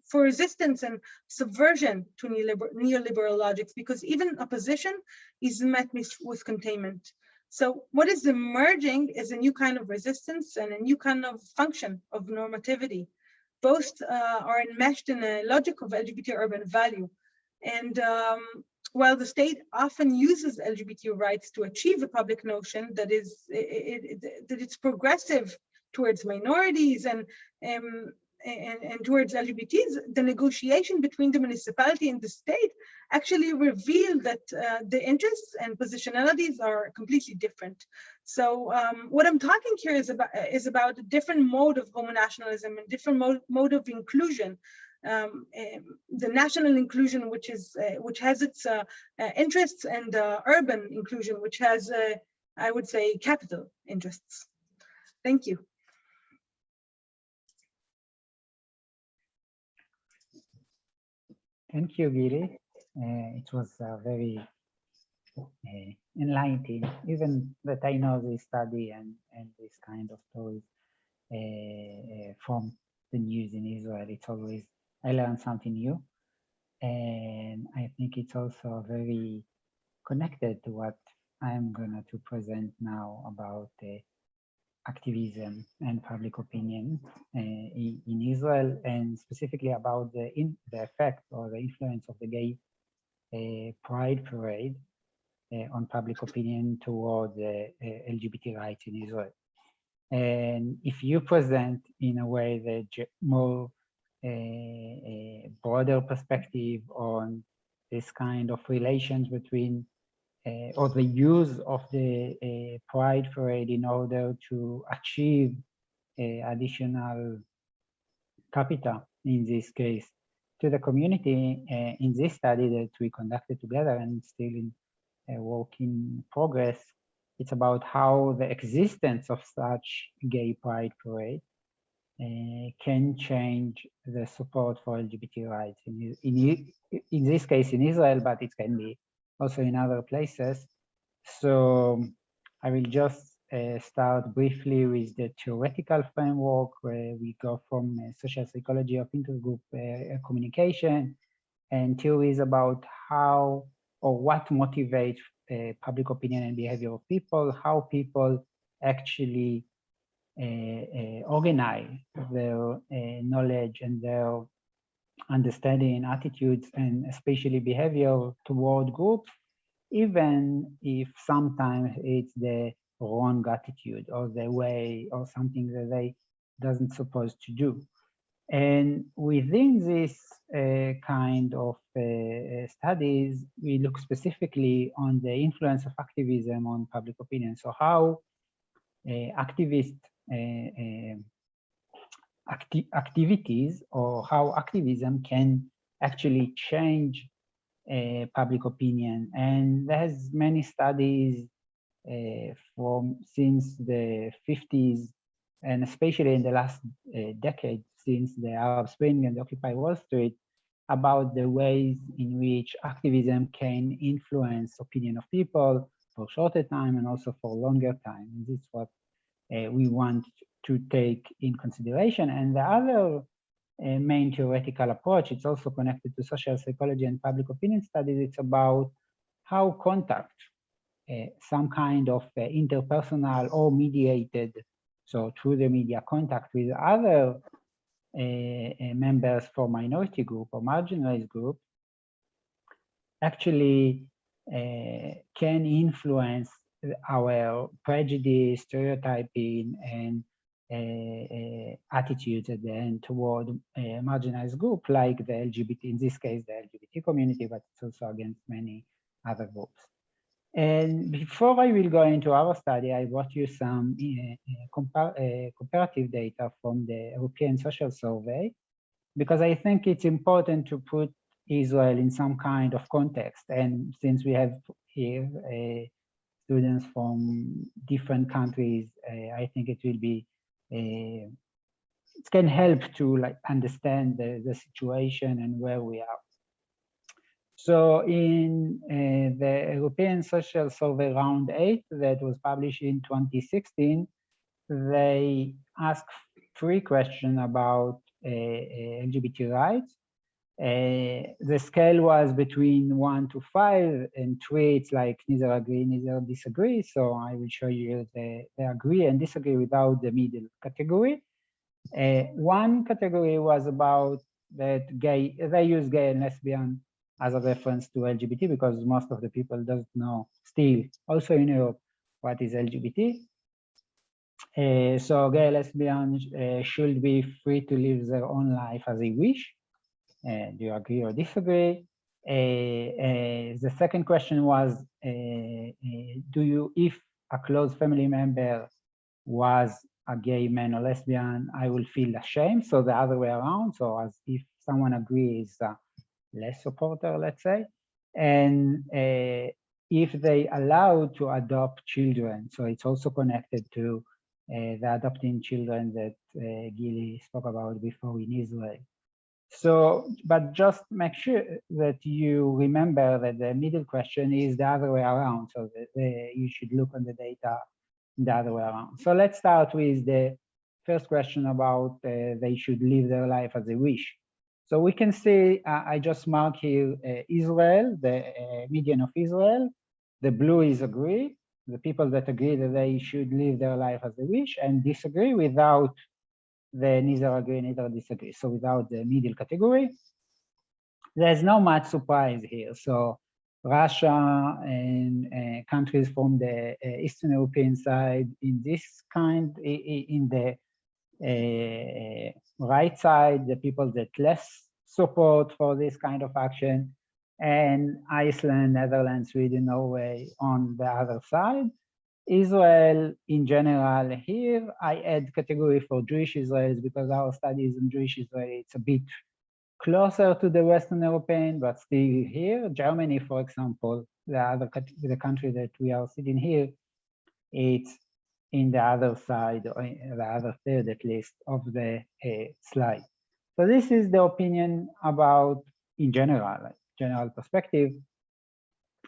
[SPEAKER 5] for resistance and subversion to neoliberal logics, because even opposition is met with containment. So what is emerging is a new kind of resistance and a new kind of function of normativity. Both are enmeshed in a logic of LGBT urban value. And while the state often uses LGBT rights to achieve a public notion that it's progressive towards minorities and towards LGBTs, the negotiation between the municipality and the state actually reveal that the interests and positionalities are completely different. So what I'm talking here is about a different mode of homonationalism and different mode of inclusion. The national inclusion, which has its interests, and urban inclusion, which has, I would say, capital interests. Thank you.
[SPEAKER 2] Thank you, Gilly. It was very enlightening, even that I know this study and this kind of stories from the news in Israel. It's always, I learn something new. And I think it's also very connected to what I'm going to present now about activism and public opinion in Israel, and specifically about the effect or the influence of the gay pride parade on public opinion toward LGBT rights in Israel. And if you present in a way the more broader perspective on this kind of relations between or the use of the pride parade in order to achieve additional capital, in this case, to the community. In this study that we conducted together and still in work in progress, it's about how the existence of such gay pride parade can change the support for LGBT rights in this case in Israel, but it can be also in other places. So I will just start briefly with the theoretical framework, where we go from social psychology of intergroup communication and theories about how or what motivates public opinion and behavior of people, how people actually organize their knowledge and their understanding, attitudes, and especially behavior toward groups, even if sometimes it's the wrong attitude or the way or something that they doesn't supposed to do. And within this kind of studies, we look specifically on the influence of activism on public opinion. So how activities or how activism can actually change public opinion. And there's many studies from since the 50s, and especially in the last decade, since the Arab Spring and Occupy Wall Street, about the ways in which activism can influence opinion of people for shorter time and also for longer time. And this is what we want to take in consideration. And the other main theoretical approach, it's also connected to social psychology and public opinion studies. It's about how contact, some kind of interpersonal or mediated, so through the media, contact with other members for minority group or marginalized group, actually can influence our prejudice, stereotyping, and attitudes at the end toward a marginalized group like the LGBT, in this case, the LGBT community, but it's also against many other groups. And before I will go into our study, I brought you some comparative data from the European Social Survey, because I think it's important to put Israel in some kind of context. And since we have here students from different countries, I think it will be, it can help to like understand the situation and where we are. So in the European Social Survey Round 8 that was published in 2016, they asked 3 questions about LGBT rights. The scale was between 1 to 5, and 3 it's like neither agree, neither disagree. So I will show you the agree and disagree without the middle category. One category was about that gay, they use gay and lesbian as a reference to LGBT because most of the people doesn't know still, also in Europe, what is LGBT. So gay lesbians should be free to live their own life as they wish. Do you agree or disagree? The second question was, do you, if a close family member was a gay man or lesbian, I will feel ashamed. So the other way around. So as if someone agrees, less supporter, let's say. And if they allow to adopt children, so it's also connected to the adopting children that Gilly spoke about before in Israel. So, but just make sure that you remember that the middle question is the other way around. So that you should look on the data the other way around. So let's start with the first question about they should live their life as they wish. So we can see, I just mark here Israel, the median of Israel. The blue is agree, the people that agree that they should live their life as they wish, and disagree without the neither agree, neither disagree. So without the middle category. There's no much surprise here. So Russia and countries from the Eastern European side in this kind, in the right side, the people that less support for this kind of action, and Iceland, Netherlands, Sweden, Norway on the other side. Israel in general here, I add category for Jewish Israelis because our studies in Jewish Israel, it's a bit closer to the Western European, but still here. Germany, for example, the country that we are sitting here, it's in the other side, or the other third at least, of the slide. So this is the opinion about, in general, like general perspective.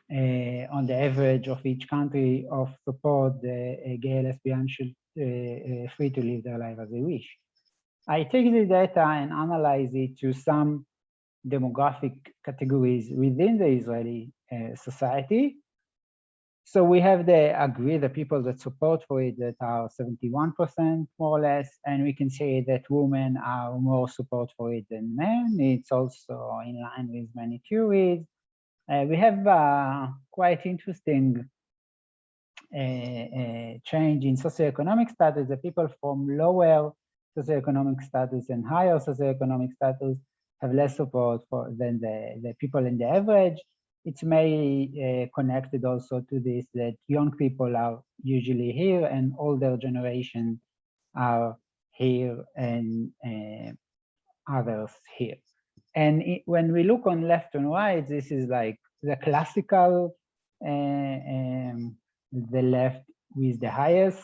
[SPEAKER 2] on the average of each country of support, the gay and lesbian should free to live their life as they wish. I take the data and analyze it to some demographic categories within the Israeli society. So we have the people that support for it that are 71% more or less, and we can say that women are more support for it than men. It's also in line with many theories. We have quite interesting change in socioeconomic status. The people from lower socioeconomic status and higher socioeconomic status have less support than the people in the average. It's may connected also to this that young people are usually here and older generation are here and others here. And when we look on left and right, this is like the classical, the left with the highest,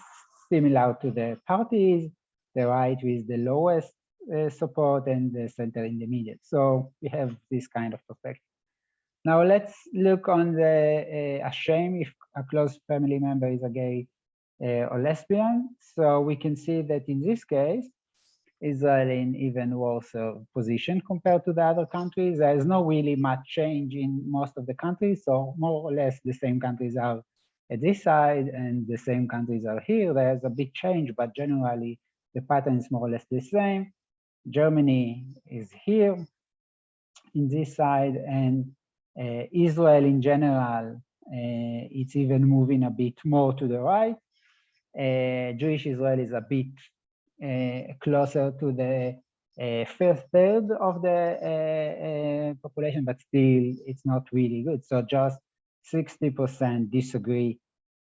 [SPEAKER 2] similar to the parties, the right with the lowest support, and the center in the middle. So we have this kind of perspective. Now let's look on the shame if a close family member is a gay or lesbian. So we can see that in this case, Israel in even worse position compared to the other countries. There is no really much change in most of the countries. So more or less the same countries are at this side and the same countries are here. There's a big change, but generally the pattern is more or less the same. Germany is here in this side, and Israel in general, it's even moving a bit more to the right. Jewish Israel is a bit closer to the first third of the population, but still it's not really good. So just 60% disagree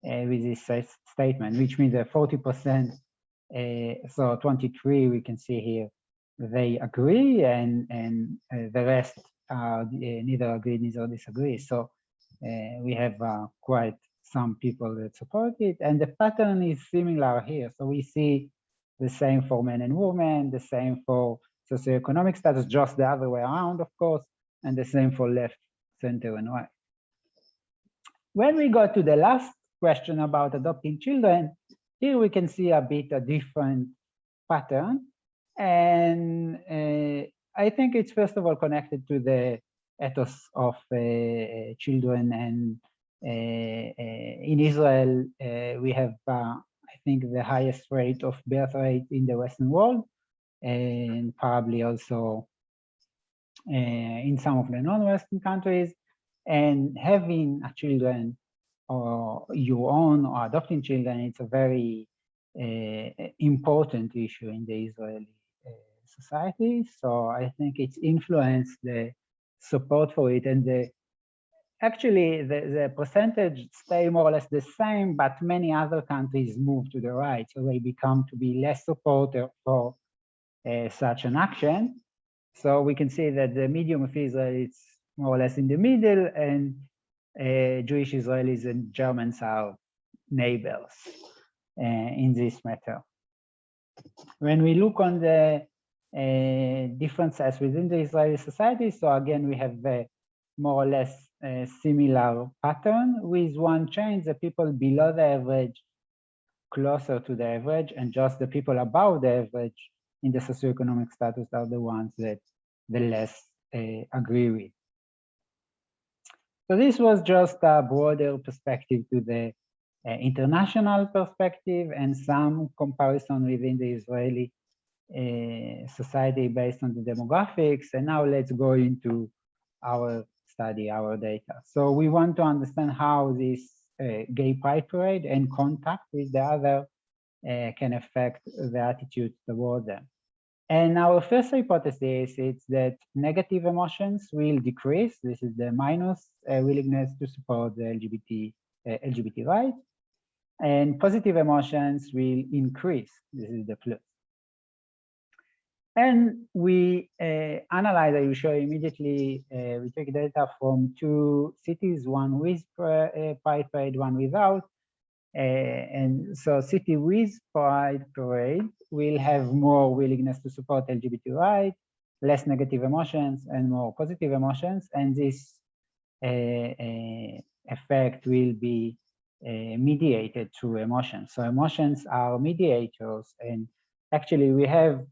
[SPEAKER 2] with this statement, which means that 40%, so 23 we can see here, they agree, and the rest neither agree, neither disagree. So we have quite some people that support it, and the pattern is similar here. So we see the same for men and women, the same for socioeconomic status, just the other way around, of course, and the same for left, center, and right. When we go to the last question about adopting children, here we can see a bit a different pattern. And I think it's first of all connected to the ethos of children. And in Israel, we have, I think, the highest rate of birth rate in the Western world, and probably also in some of the non-Western countries. And having a children or your own or adopting children, it's a very important issue in the Israeli society. So I think it's influenced the support for it, and actually the percentage stay more or less the same, but many other countries move to the right, so they become to be less supportive for such an action. So we can see that the medium of Israel is more or less in the middle, and Jewish Israelis and Germans are neighbors in this matter. When we look on the differences within the Israeli society, so again, we have more or less a similar pattern, with one change: the people below the average closer to the average, and just the people above the average in the socioeconomic status are the ones that the less agree with. So this was just a broader perspective to the international perspective and some comparison within the Israeli society based on the demographics. And now let's go into our study, our data. So we want to understand how this gay pride parade and contact with the other can affect the attitude toward them. And our first hypothesis is that negative emotions will decrease. This is the minus willingness to support the LGBT rights. And positive emotions will increase. This is the plus. And we analyze, I will show you immediately, we take data from two cities, one with pride parade, one without. And so city with pride parade will have more willingness to support LGBT rights, less negative emotions, and more positive emotions. And this effect will be mediated through emotions. So emotions are mediators, and actually we have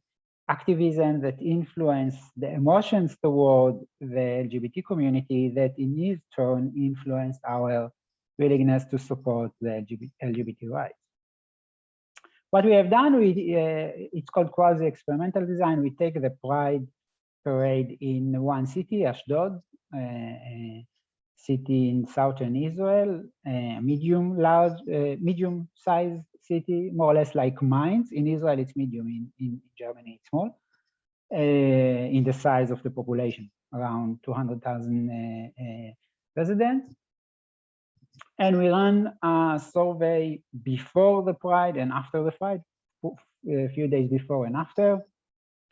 [SPEAKER 2] activism that influence the emotions toward the LGBT community that in its turn influenced our willingness to support the LGBT rights. What we have done, it's called quasi-experimental design. We take the Pride parade in one city, Ashdod, a city in southern Israel, medium-sized city, more or less like Mainz. In Israel, it's medium. In Germany, it's small. In the size of the population, around 200,000 residents. And we ran a survey before the Pride and after the Pride, a few days before and after,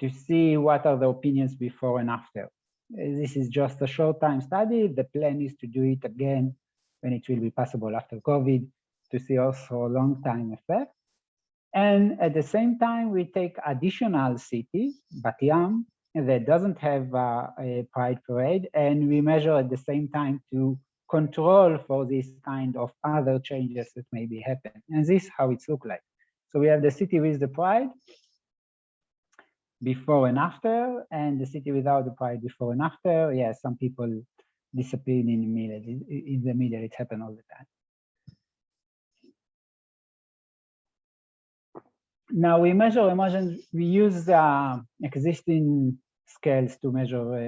[SPEAKER 2] to see what are the opinions before and after. This is just a short time study. The plan is to do it again when it will be possible after COVID, to see also a long time effect. And at the same time, we take additional cities, Bat Yam, that doesn't have a Pride parade, and we measure at the same time to control for this kind of other changes that maybe happen. And this is how it looks like. So we have the city with the Pride before and after, and the city without the Pride before and after. Yeah, some people disappeared in the middle. In the middle, it happened all the time. Now we measure emotions. We use existing scales to measure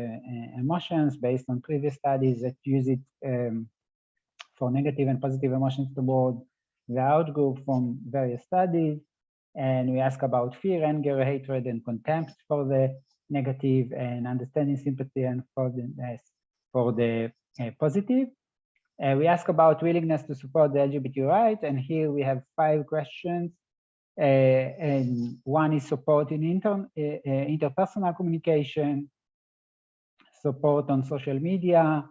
[SPEAKER 2] emotions based on previous studies that use it for negative and positive emotions toward the outgroup from various studies. And we ask about fear, anger, hatred, and contempt for the negative, and understanding, sympathy, and for the positive. We ask about willingness to support the LGBT rights, and here we have 5 questions. And one is support in interpersonal communication, support on social media,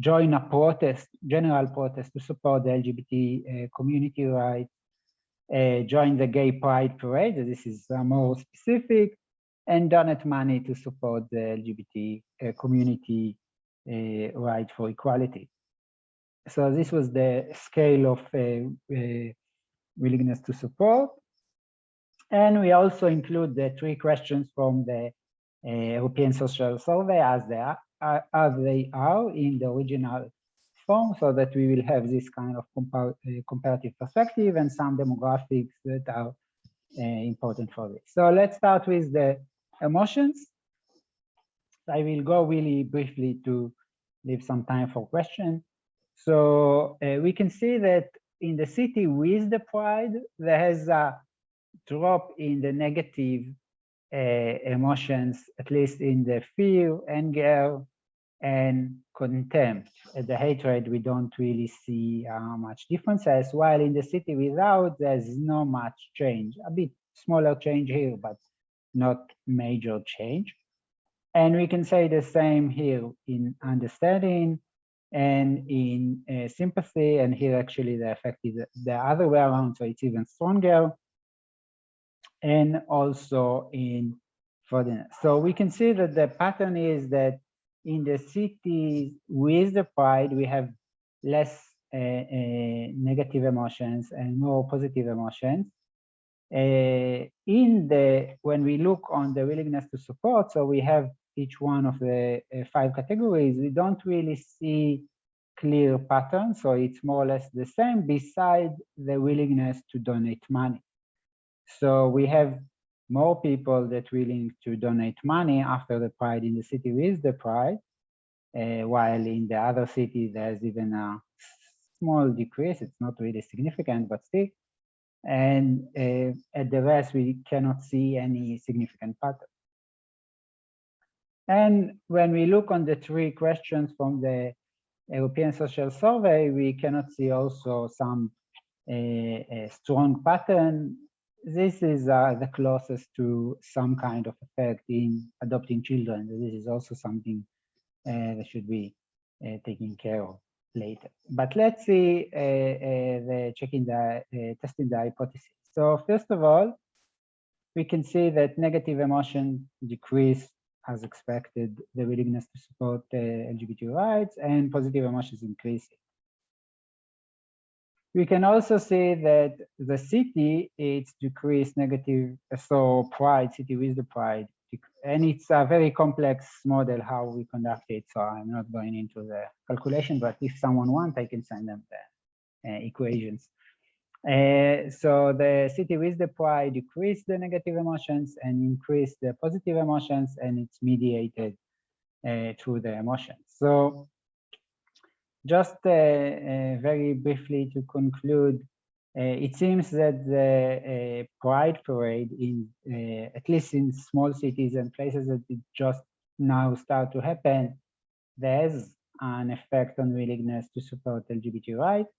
[SPEAKER 2] join a protest, general protest to support the LGBT community rights, join the Gay Pride Parade, this is more specific, and donate money to support the LGBT community right for equality. So this was the scale of willingness to support. And we also include the 3 questions from the European Social Survey as they are in the original form, so that we will have this kind of comparative perspective and some demographics that are important for this. So let's start with the emotions. I will go really briefly to leave some time for questions. So we can see that in the city with the Pride, there has a drop in the negative emotions, at least in the fear, anger, and contempt. At the hatred, we don't really see much differences, while in the city without, there's not much change. A bit smaller change here, but not major change. And we can say the same here in understanding and in sympathy, and here actually the effect is the other way around, so it's even stronger, and also in forgiveness. So we can see that the pattern is that in the cities with the Pride, we have less negative emotions and more positive emotions. When we look on the willingness to support, so we have each one of the 5 categories, we don't really see clear patterns, so it's more or less the same, beside the willingness to donate money. So we have more people that willing to donate money after the Pride in the city with the Pride, while in the other city there's even a small decrease. It's not really significant, but still. And at the rest, we cannot see any significant pattern. And when we look on the 3 questions from the European Social Survey, we cannot see also some strong pattern. This is the closest to some kind of effect in adopting children. This is also something that should be taken care of later. But let's see testing the hypothesis. So first of all, we can see that negative emotion decrease as expected, the willingness to support LGBT rights, and positive emotions increase it. We can also see that the city, it's decreased negative, so pride, city with the pride, and it's a very complex model how we conduct it, so I'm not going into the calculation, but if someone wants, I can send them the equations. So the city with the pride decrease the negative emotions and increase the positive emotions, and it's mediated through the emotions. So just very briefly to conclude, it seems that the pride parade in at least in small cities and places that it just now start to happen, there's an effect on willingness to support LGBT rights.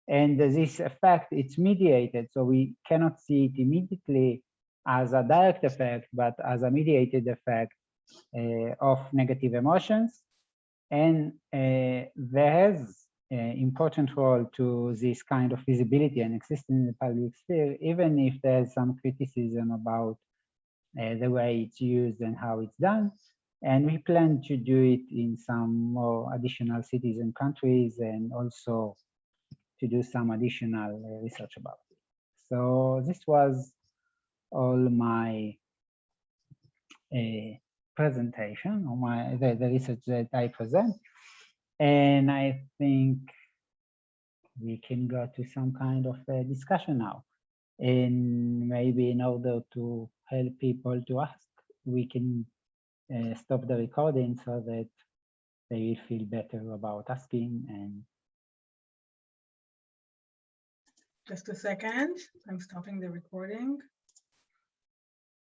[SPEAKER 2] And this effect, it's mediated, so we cannot see it immediately as a direct effect, but as a mediated effect of negative emotions. And there has an important role to this kind of visibility and existence in the public sphere, even if there's some criticism about the way it's used and how it's done. And we plan to do it in some more additional cities and countries, and also to do some additional research about it. So this was all my presentation, or the research that I present. And I think we can go to some kind of discussion now. And maybe in order to help people to ask, we can stop the recording so that they will feel better about asking. And
[SPEAKER 5] just a second, I'm stopping the recording.